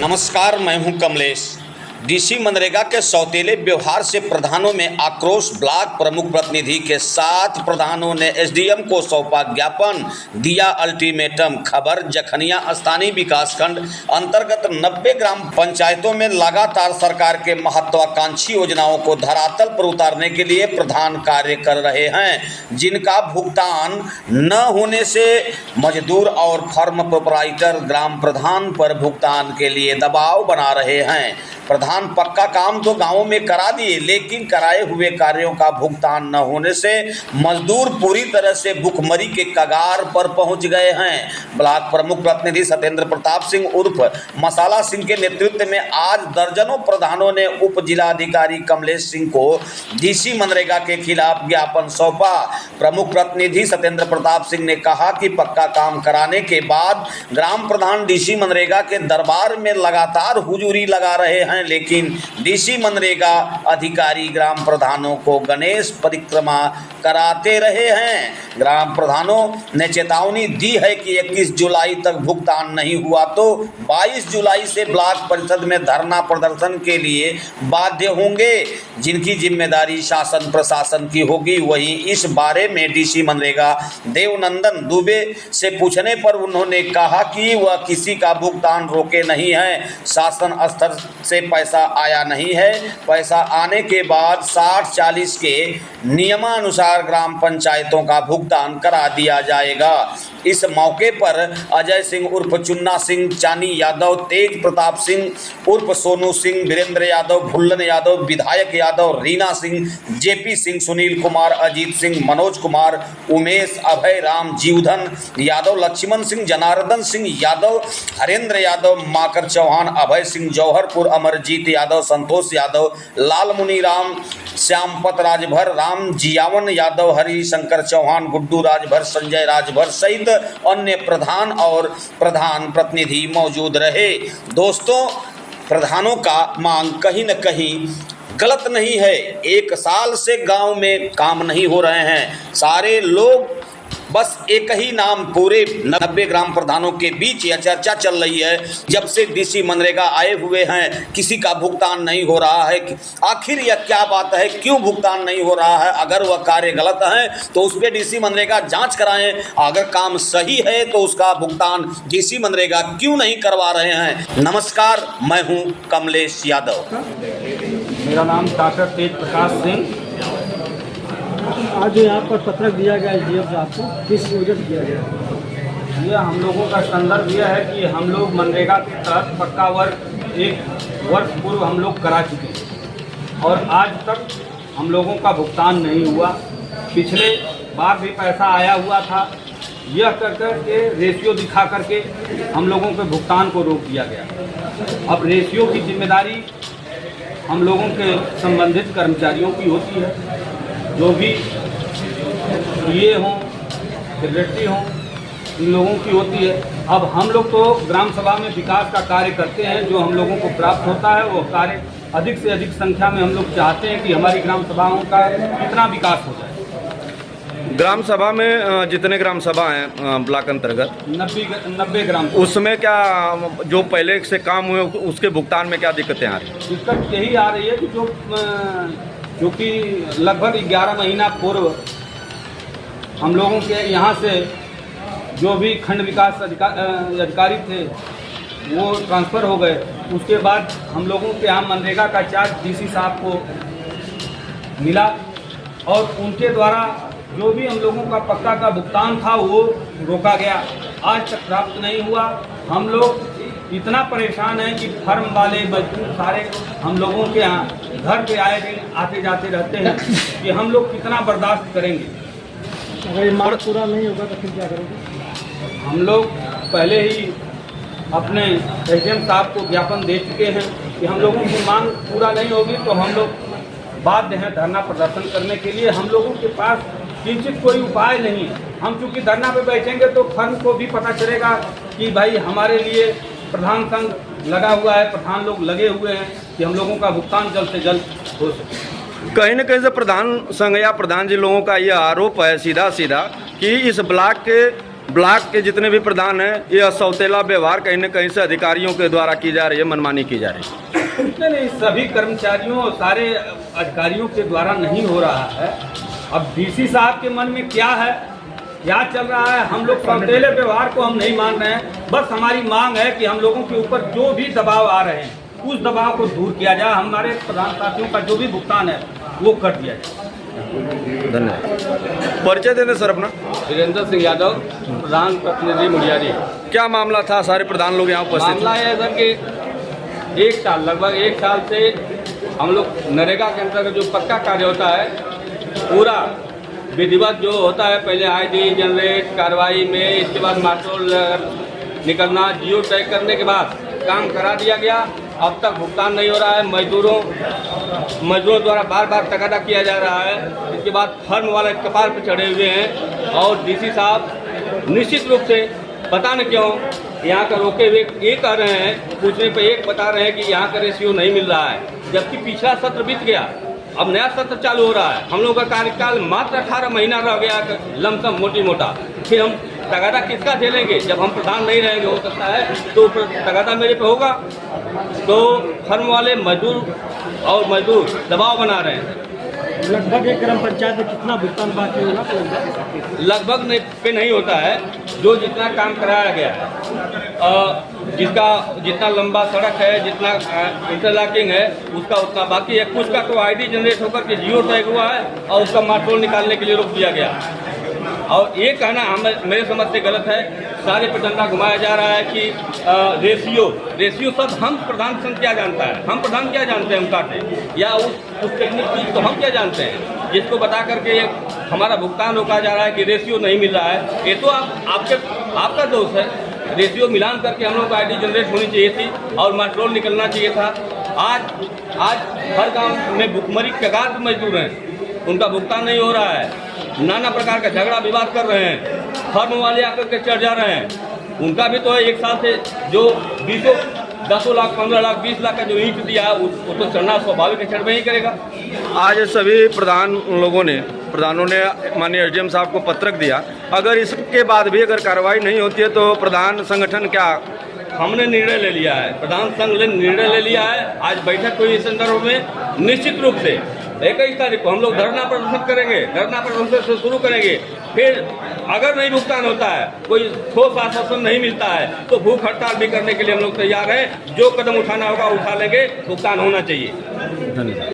नमस्कार, मैं हूं कमलेश। डीसी मनरेगा के सौतेले व्यवहार से प्रधानों में आक्रोश। ब्लॉक प्रमुख प्रतिनिधि के 7 प्रधानों ने एसडीएम को सौंपा ज्ञापन, दिया अल्टीमेटम। खबर जखनिया स्थानीय विकासखंड अंतर्गत 90 ग्राम पंचायतों में लगातार सरकार के महत्वाकांक्षी योजनाओं को धरातल पर उतारने के लिए प्रधान कार्य कर रहे हैं, जिनका भुगतान न होने से मजदूर और फर्म प्रोपराइटर ग्राम प्रधान पर भुगतान के लिए दबाव बना रहे हैं। प्रधान पक्का काम तो गांवों में करा दिए, लेकिन कराए हुए कार्यों का भुगतान न होने से मजदूर पूरी तरह से भुखमरी के कगार पर पहुंच गए हैं। ब्लॉक प्रमुख प्रतिनिधि सत्येंद्र प्रताप सिंह उर्फ मसाला सिंह के नेतृत्व में आज दर्जनों प्रधानों ने उप जिलाधिकारी कमलेश सिंह को डीसी मनरेगा के खिलाफ ज्ञापन सौंपा। प्रमुख प्रतिनिधि सत्येंद्र प्रताप सिंह ने कहा कि पक्का काम कराने के बाद ग्राम प्रधान डीसी मनरेगा के दरबार में लगातार हुजूरी लगा रहे हैं, लेकिन डीसी मनरेगा अधिकारी ग्राम प्रधानों को गणेश परिक्रमा कराते रहे हैं। ग्राम प्रधानों ने चेतावनी दी है कि 21 जुलाई तक भुगतान नहीं हुआ तो 22 जुलाई से ब्लॉक परिषद में धरना प्रदर्शन के लिए बाध्य होंगे, जिनकी जिम्मेदारी शासन प्रशासन की होगी। वहीं इस बारे में डीसी मनरेगा देवनंदन दुबे से पूछने पर उन्होंने कहा कि वह किसी का भुगतान रोके नहीं है, शासन स्तर से पैसा आया नहीं है। पैसा आने के बाद 60-40 के नियमानुसार ग्राम पंचायतों का भुगतान करा दिया जाएगा। इस मौके पर अजय सिंह उर्फ चुन्ना सिंह, चानी यादव, तेज प्रताप सिंह उर्फ सोनू सिंह, वीरेंद्र यादव, भुल्लन यादव, विधायक यादव, रीना सिंह, जेपी सिंह, सुनील कुमार, अजीत सिंह, मनोज कुमार, उमेश, अभय राम, जीवधन यादव, लक्ष्मण सिंह, जनार्दन सिंह यादव, हरेंद्र यादव, माकर चौहान, अभय सिंह, जौहरपुर, अमरजीत यादव, संतोष यादव, लालमुनि राम, श्यामपत राजभर, राम जियावन यादव, हरि शंकर चौहान, गुड्डू राजभर, संजय राजभर सहित अन्य प्रधान और प्रधान प्रतिनिधि मौजूद रहे। दोस्तों, प्रधानों का मांग कहीं न कहीं गलत नहीं है। 1 साल से गांव में काम नहीं हो रहे हैं। सारे लोग बस एक ही नाम, पूरे 90 ग्राम प्रधानों के बीच यह चर्चा चल रही है, जब से डीसी मनरेगा आए हुए हैं किसी का भुगतान नहीं हो रहा है। आखिर यह क्या बात है, क्यों भुगतान नहीं हो रहा है? अगर वह कार्य गलत है तो उस पर डीसी मनरेगा जांच कराएं, अगर काम सही है तो उसका भुगतान डीसी मनरेगा क्यों नहीं करवा रहे हैं। नमस्कार, मैं हूँ कमलेश यादव। मेरा नाम डॉक्टर तेज प्रकाश सिंह। आज जो यहाँ पर पत्रक दिया गया है डीएम साहब को, किस वजह से दिया गया? ये हम लोगों का संदर्भ यह है कि हम लोग मनरेगा के तहत पक्का वर्क 1 वर्ष पूर्व हम लोग करा चुके हैं और आज तक हम लोगों का भुगतान नहीं हुआ। पिछले बार भी पैसा आया हुआ था, यह कर के रेशियो दिखा करके हम लोगों के भुगतान को रोक दिया गया। अब रेशियो की जिम्मेदारी हम लोगों के संबंधित कर्मचारियों की होती है, जो भी ये हों, सेक्रेटरी हों, इन लोगों की होती है। अब हम लोग तो ग्राम सभा में विकास का कार्य करते हैं, जो हम लोगों को प्राप्त होता है वो कार्य अधिक से अधिक संख्या में हम लोग चाहते हैं कि हमारी ग्राम सभाओं का कितना विकास हो जाए। ग्राम सभा में जितने ग्राम सभा हैं ब्लॉक अंतर्गत 90 ग्राम, उसमें क्या जो पहले से काम हुए उसके भुगतान में क्या दिक्कतें आ रही हैं? दिक्कत यही आ रही है कि जो कि लगभग 11 महीना पूर्व हम लोगों के यहाँ से जो भी खंड विकास अधिकारी थे वो ट्रांसफ़र हो गए। उसके बाद हम लोगों के यहाँ मनरेगा का चार्ज डीसी साहब को मिला और उनके द्वारा जो भी हम लोगों का पक्का का भुगतान था वो रोका गया, आज तक प्राप्त नहीं हुआ। हम लोग इतना परेशान हैं कि फर्म वाले मजदूर सारे हम लोगों के यहाँ घर पे आए दिन आते जाते रहते हैं कि हम लोग कितना बर्दाश्त करेंगे। अगर ये मांग पूरा नहीं होगा तो फिर क्या करोगे? हम लोग पहले ही अपने एसडीएम साहब को ज्ञापन दे चुके हैं कि हम लोगों की मांग पूरा नहीं होगी तो हम लोग बाध्य हैं धरना प्रदर्शन करने के लिए। हम लोगों के पास किंचित कोई उपाय नहीं है। हम चूँकि धरना पे बैठेंगे तो फर्म को भी पता चलेगा कि भाई हमारे लिए प्रधान संघ लगा हुआ है, प्रधान लोग लगे हुए हैं कि हम लोगों का भुगतान जल्द से जल्द हो सके। कहीं न कहीं से प्रधान संघ या प्रधान जी लोगों का यह आरोप है सीधा सीधा कि इस ब्लॉक के ब्लॉक के जितने भी प्रधान हैं ये सौतेला व्यवहार कहीं न कहीं से अधिकारियों के द्वारा की जा रही है, मनमानी की जा रही है। नहीं, सभी कर्मचारियों और सारे अधिकारियों के द्वारा नहीं हो रहा है। अब डीसी साहब के मन में क्या है, क्या चल रहा है, हम लोग सौतेले व्यवहार को हम नहीं मान रहे हैं। बस हमारी मांग है कि हम लोगों के ऊपर जो भी दबाव आ रहे हैं उस दबाव को दूर किया जाए, हमारे प्रधान साथियों का जो भी भुगतान है वो कर दिया जाए। धन्यवाद। परिचय देने सर अपना। वीरेंद्र सिंह यादव, प्रधान प्रतिनिधि मुड़ियारी। क्या मामला था? सारे प्रधान लोग यहाँ उपस्थित मामला है सर कि लगभग एक साल से हम लोग नरेगा के अंतर्गत जो पक्का कार्य होता है पूरा विधिवत जो होता है, पहले आईडी जनरेट कार्रवाई में, इसके बाद मास्टरोल निकलना, जियो टैग करने के बाद काम करा दिया गया। अब तक भुगतान नहीं हो रहा है। मजदूरों द्वारा बार बार तकादा किया जा रहा है। इसके बाद फर्म वाले कपार पर चढ़े हुए हैं और डीसी साहब निश्चित रूप से पता न क्यों यहाँ का रोके हुए ये कह रहे हैं, पूछने पे एक बता रहे हैं कि यहाँ का रेशियो नहीं मिल रहा है, जबकि पिछला सत्र बीत गया, अब नया सत्र चालू हो रहा है। हम लोगों का कार्यकाल मात्र 18 महीना रह गया, लमसम मोटी मोटा। फिर हम तगादा किसका झेलेंगे जब हम प्रधान नहीं रहेंगे? हो सकता है तो तगादा मेरे पे होगा। तो फर्म वाले मजदूर दबाव बना रहे हैं। लगभग एक ग्राम पंचायत में कितना भुगतान बाकी होगा? लगभग पे नहीं होता है, जो जितना काम कराया गया है, जितना लंबा सड़क है, जितना इंटरलॉकिंग है, उसका उतना बाकी है। कुछ का तो आईडी जनरेट होकर के जियो टैग हुआ है और उसका मास्टरोल निकालने के लिए रोक दिया गया। और ये कहना मेरे समझ से गलत है। सारे पे डंडा घुमाया जा रहा है कि रेशियो सब हम प्रधान संघ क्या जानता है, हम प्रधान क्या जानते हैं उनका या उस टेक्निक चीज तो हम क्या जानते हैं, जिसको बता करके हमारा भुगतान रोका जा रहा है कि रेशियो नहीं मिल रहा है। ये तो आपका दोष है। रेशियो मिलान करके हम लोग को आईडी जनरेट होनी चाहिए थी और मास्टरोल निकलना चाहिए था। आज हर गांव में भुखमरी कगार पर मजदूर हैं, उनका भुगतान नहीं हो रहा है। नाना प्रकार का झगड़ा विवाद कर रहे हैं, फर्म वाले आकर के चढ़ जा रहे हैं। उनका भी तो है, एक साल से जो 10 लाख 15 लाख 20 लाख का जो ईंट दिया है वो तो चढ़ना स्वाभाविक है, चढ़ ही करेगा। आज सभी प्रधानों ने माननीय एसडीएम साहब को पत्रक दिया। अगर इसके बाद भी अगर कार्रवाई नहीं होती है तो प्रधान संगठन क्या? हमने निर्णय ले लिया है, प्रधान संघ ने निर्णय ले लिया है। आज बैठक हुई इस संदर्भ में, निश्चित रूप से 21 तारीख को हम लोग धरना प्रदर्शन करेंगे। धरना प्रदर्शन से शुरू करेंगे, फिर अगर नहीं भुगतान होता है, कोई ठोस आश्वासन नहीं मिलता है, तो भूख हड़ताल भी करने के लिए हम लोग तैयार हैं। जो कदम उठाना होगा उठा लेंगे, भुगतान होना चाहिए। धन्यवाद।